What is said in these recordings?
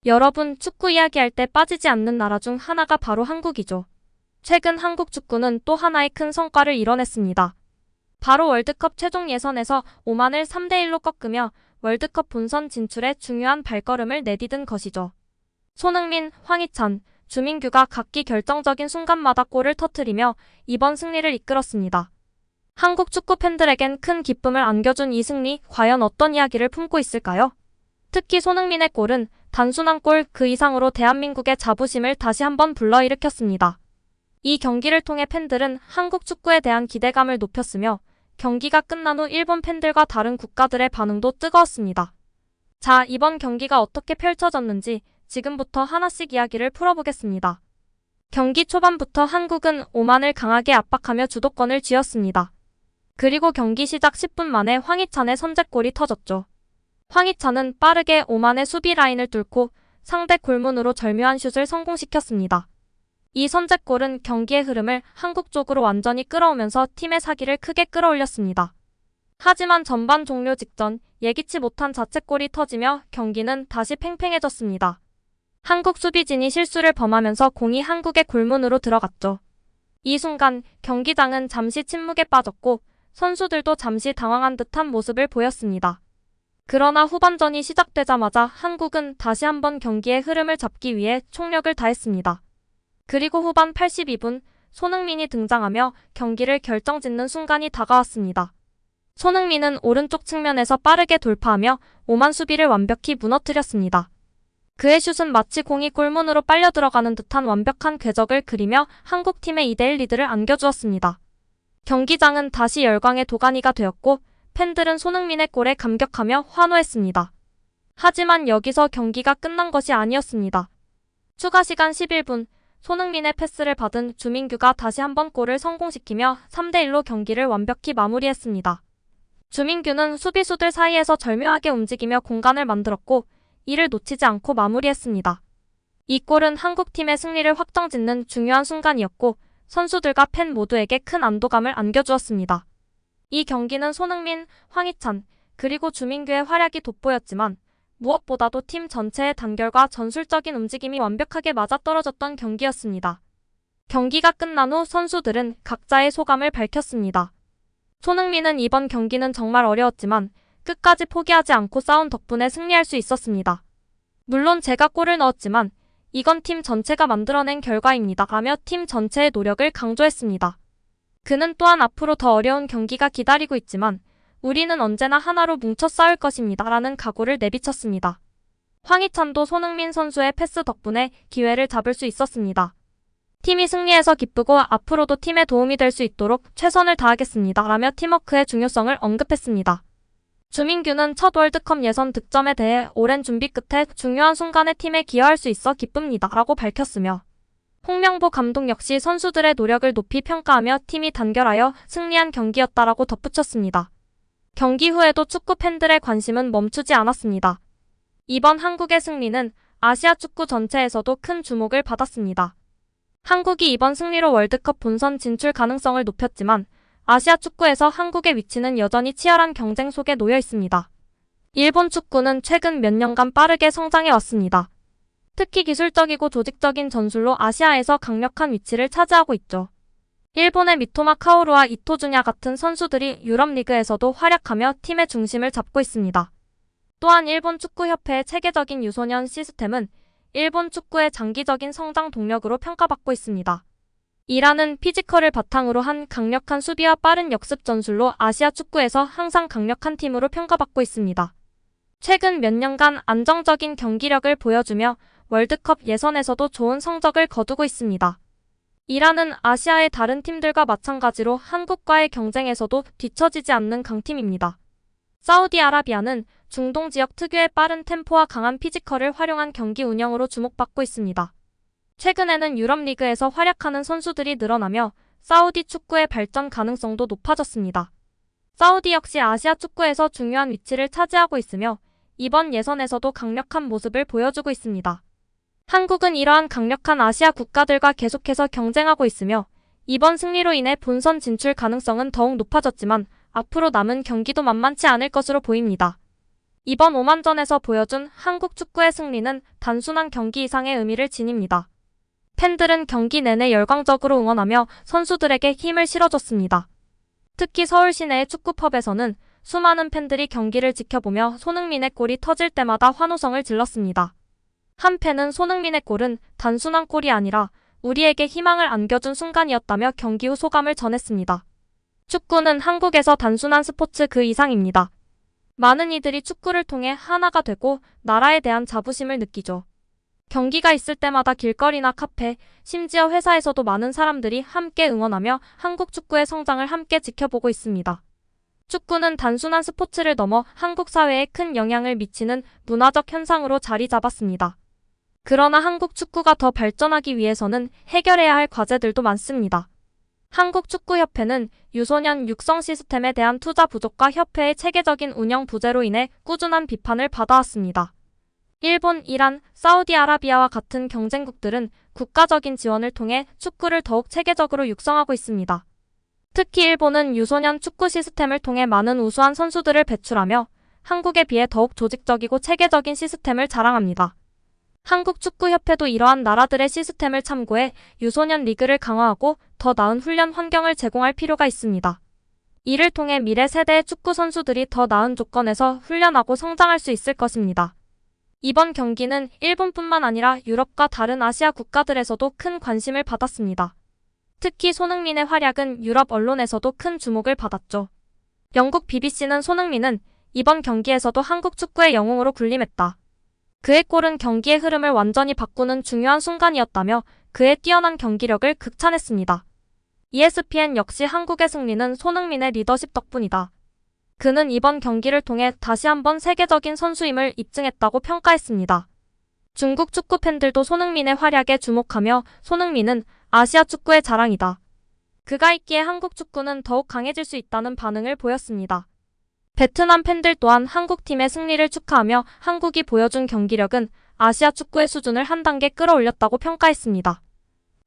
여러분, 축구 이야기할 때 빠지지 않는 나라 중 하나가 바로 한국이죠. 최근 한국 축구는 또 하나의 큰 성과를 이뤄냈습니다. 바로 월드컵 최종 예선에서 오만을 3대1로 꺾으며 월드컵 본선 진출에 중요한 발걸음을 내디딘 것이죠. 손흥민, 황희찬, 주민규가 각기 결정적인 순간마다 골을 터뜨리며 이번 승리를 이끌었습니다. 한국 축구 팬들에겐 큰 기쁨을 안겨준 이 승리, 과연 어떤 이야기를 품고 있을까요? 특히 손흥민의 골은 단순한 골 그 이상으로 대한민국의 자부심을 다시 한번 불러일으켰습니다. 이 경기를 통해 팬들은 한국 축구에 대한 기대감을 높였으며 경기가 끝난 후 일본 팬들과 다른 국가들의 반응도 뜨거웠습니다. 자, 이번 경기가 어떻게 펼쳐졌는지 지금부터 하나씩 이야기를 풀어보겠습니다. 경기 초반부터 한국은 오만을 강하게 압박하며 주도권을 쥐었습니다. 그리고 경기 시작 10분 만에 황희찬의 선제골이 터졌죠. 황희찬은 빠르게 오만의 수비 라인을 뚫고 상대 골문으로 절묘한 슛을 성공시켰습니다. 이 선제골은 경기의 흐름을 한국 쪽으로 완전히 끌어오면서 팀의 사기를 크게 끌어올렸습니다. 하지만 전반 종료 직전 예기치 못한 자책골이 터지며 경기는 다시 팽팽해졌습니다. 한국 수비진이 실수를 범하면서 공이 한국의 골문으로 들어갔죠. 이 순간 경기장은 잠시 침묵에 빠졌고 선수들도 잠시 당황한 듯한 모습을 보였습니다. 그러나 후반전이 시작되자마자 한국은 다시 한번 경기의 흐름을 잡기 위해 총력을 다했습니다. 그리고 후반 82분 손흥민이 등장하며 경기를 결정짓는 순간이 다가왔습니다. 손흥민은 오른쪽 측면에서 빠르게 돌파하며 오만 수비를 완벽히 무너뜨렸습니다. 그의 슛은 마치 공이 골문으로 빨려 들어가는 듯한 완벽한 궤적을 그리며 한국팀의 2대1 리드를 안겨주었습니다. 경기장은 다시 열광의 도가니가 되었고 팬들은 손흥민의 골에 감격하며 환호했습니다. 하지만 여기서 경기가 끝난 것이 아니었습니다. 추가 시간 11분 손흥민의 패스를 받은 주민규가 다시 한번 골을 성공시키며 3대1로 경기를 완벽히 마무리했습니다. 주민규는 수비수들 사이에서 절묘하게 움직이며 공간을 만들었고 이를 놓치지 않고 마무리했습니다. 이 골은 한국팀의 승리를 확정짓는 중요한 순간이었고 선수들과 팬 모두에게 큰 안도감을 안겨주었습니다. 이 경기는 손흥민, 황희찬, 그리고 주민규의 활약이 돋보였지만 무엇보다도 팀 전체의 단결과 전술적인 움직임이 완벽하게 맞아떨어졌던 경기였습니다. 경기가 끝난 후 선수들은 각자의 소감을 밝혔습니다. 손흥민은 이번 경기는 정말 어려웠지만 끝까지 포기하지 않고 싸운 덕분에 승리할 수 있었습니다. 물론 제가 골을 넣었지만 이건 팀 전체가 만들어낸 결과입니다 라며 팀 전체의 노력을 강조했습니다. 그는 또한 앞으로 더 어려운 경기가 기다리고 있지만 우리는 언제나 하나로 뭉쳐 싸울 것입니다 라는 각오를 내비쳤습니다. 황희찬도 손흥민 선수의 패스 덕분에 기회를 잡을 수 있었습니다. 팀이 승리해서 기쁘고 앞으로도 팀에 도움이 될 수 있도록 최선을 다하겠습니다 라며 팀워크의 중요성을 언급했습니다. 주민규는 첫 월드컵 예선 득점에 대해 오랜 준비 끝에 중요한 순간에 팀에 기여할 수 있어 기쁩니다 라고 밝혔으며 홍명보 감독 역시 선수들의 노력을 높이 평가하며 팀이 단결하여 승리한 경기였다라고 덧붙였습니다. 경기 후에도 축구 팬들의 관심은 멈추지 않았습니다. 이번 한국의 승리는 아시아 축구 전체에서도 큰 주목을 받았습니다. 한국이 이번 승리로 월드컵 본선 진출 가능성을 높였지만 아시아 축구에서 한국의 위치는 여전히 치열한 경쟁 속에 놓여 있습니다. 일본 축구는 최근 몇 년간 빠르게 성장해 왔습니다. 특히 기술적이고 조직적인 전술로 아시아에서 강력한 위치를 차지하고 있죠. 일본의 미토마 카오루와 이토주냐 같은 선수들이 유럽 리그에서도 활약하며 팀의 중심을 잡고 있습니다. 또한 일본 축구협회의 체계적인 유소년 시스템은 일본 축구의 장기적인 성장 동력으로 평가받고 있습니다. 이라는 피지컬을 바탕으로 한 강력한 수비와 빠른 역습 전술로 아시아 축구에서 항상 강력한 팀으로 평가받고 있습니다. 최근 몇 년간 안정적인 경기력을 보여주며 월드컵 예선에서도 좋은 성적을 거두고 있습니다. 이라는 아시아의 다른 팀들과 마찬가지로 한국과의 경쟁에서도 뒤처지지 않는 강팀입니다. 사우디아라비아는 중동 지역 특유의 빠른 템포와 강한 피지컬을 활용한 경기 운영으로 주목받고 있습니다. 최근에는 유럽 리그에서 활약하는 선수들이 늘어나며 사우디 축구의 발전 가능성도 높아졌습니다. 사우디 역시 아시아 축구에서 중요한 위치를 차지하고 있으며 이번 예선에서도 강력한 모습을 보여주고 있습니다. 한국은 이러한 강력한 아시아 국가들과 계속해서 경쟁하고 있으며 이번 승리로 인해 본선 진출 가능성은 더욱 높아졌지만 앞으로 남은 경기도 만만치 않을 것으로 보입니다. 이번 오만전에서 보여준 한국 축구의 승리는 단순한 경기 이상의 의미를 지닙니다. 팬들은 경기 내내 열광적으로 응원하며 선수들에게 힘을 실어줬습니다. 특히 서울 시내의 축구펍에서는 수많은 팬들이 경기를 지켜보며 손흥민의 골이 터질 때마다 환호성을 질렀습니다. 한 팬은 손흥민의 골은 단순한 골이 아니라 우리에게 희망을 안겨준 순간이었다며 경기 후 소감을 전했습니다. 축구는 한국에서 단순한 스포츠 그 이상입니다. 많은 이들이 축구를 통해 하나가 되고 나라에 대한 자부심을 느끼죠. 경기가 있을 때마다 길거리나 카페, 심지어 회사에서도 많은 사람들이 함께 응원하며 한국 축구의 성장을 함께 지켜보고 있습니다. 축구는 단순한 스포츠를 넘어 한국 사회에 큰 영향을 미치는 문화적 현상으로 자리 잡았습니다. 그러나 한국 축구가 더 발전하기 위해서는 해결해야 할 과제들도 많습니다. 한국축구협회는 유소년 육성 시스템에 대한 투자 부족과 협회의 체계적인 운영 부재로 인해 꾸준한 비판을 받아왔습니다. 일본, 이란, 사우디아라비아와 같은 경쟁국들은 국가적인 지원을 통해 축구를 더욱 체계적으로 육성하고 있습니다. 특히 일본은 유소년 축구 시스템을 통해 많은 우수한 선수들을 배출하며 한국에 비해 더욱 조직적이고 체계적인 시스템을 자랑합니다. 한국축구협회도 이러한 나라들의 시스템을 참고해 유소년 리그를 강화하고 더 나은 훈련 환경을 제공할 필요가 있습니다. 이를 통해 미래 세대의 축구 선수들이 더 나은 조건에서 훈련하고 성장할 수 있을 것입니다. 이번 경기는 일본뿐만 아니라 유럽과 다른 아시아 국가들에서도 큰 관심을 받았습니다. 특히 손흥민의 활약은 유럽 언론에서도 큰 주목을 받았죠. 영국 BBC는 손흥민은 이번 경기에서도 한국 축구의 영웅으로 군림했다. 그의 골은 경기의 흐름을 완전히 바꾸는 중요한 순간이었다며 그의 뛰어난 경기력을 극찬했습니다. ESPN 역시 한국의 승리는 손흥민의 리더십 덕분이다. 그는 이번 경기를 통해 다시 한번 세계적인 선수임을 입증했다고 평가했습니다. 중국 축구 팬들도 손흥민의 활약에 주목하며 손흥민은 아시아 축구의 자랑이다. 그가 있기에 한국 축구는 더욱 강해질 수 있다는 반응을 보였습니다. 베트남 팬들 또한 한국팀의 승리를 축하하며 한국이 보여준 경기력은 아시아 축구의 수준을 한 단계 끌어올렸다고 평가했습니다.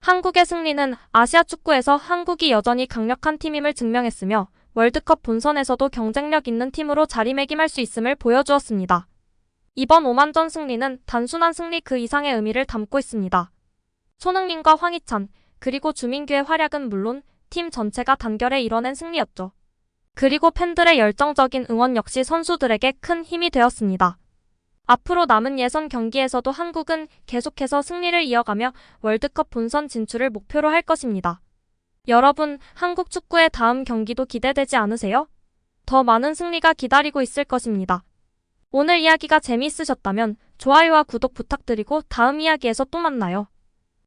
한국의 승리는 아시아 축구에서 한국이 여전히 강력한 팀임을 증명했으며 월드컵 본선에서도 경쟁력 있는 팀으로 자리매김할 수 있음을 보여주었습니다. 이번 오만전 승리는 단순한 승리 그 이상의 의미를 담고 있습니다. 손흥민과 황희찬, 그리고 주민규의 활약은 물론 팀 전체가 단결해 이뤄낸 승리였죠. 그리고 팬들의 열정적인 응원 역시 선수들에게 큰 힘이 되었습니다. 앞으로 남은 예선 경기에서도 한국은 계속해서 승리를 이어가며 월드컵 본선 진출을 목표로 할 것입니다. 여러분, 한국 축구의 다음 경기도 기대되지 않으세요? 더 많은 승리가 기다리고 있을 것입니다. 오늘 이야기가 재미있으셨다면 좋아요와 구독 부탁드리고 다음 이야기에서 또 만나요.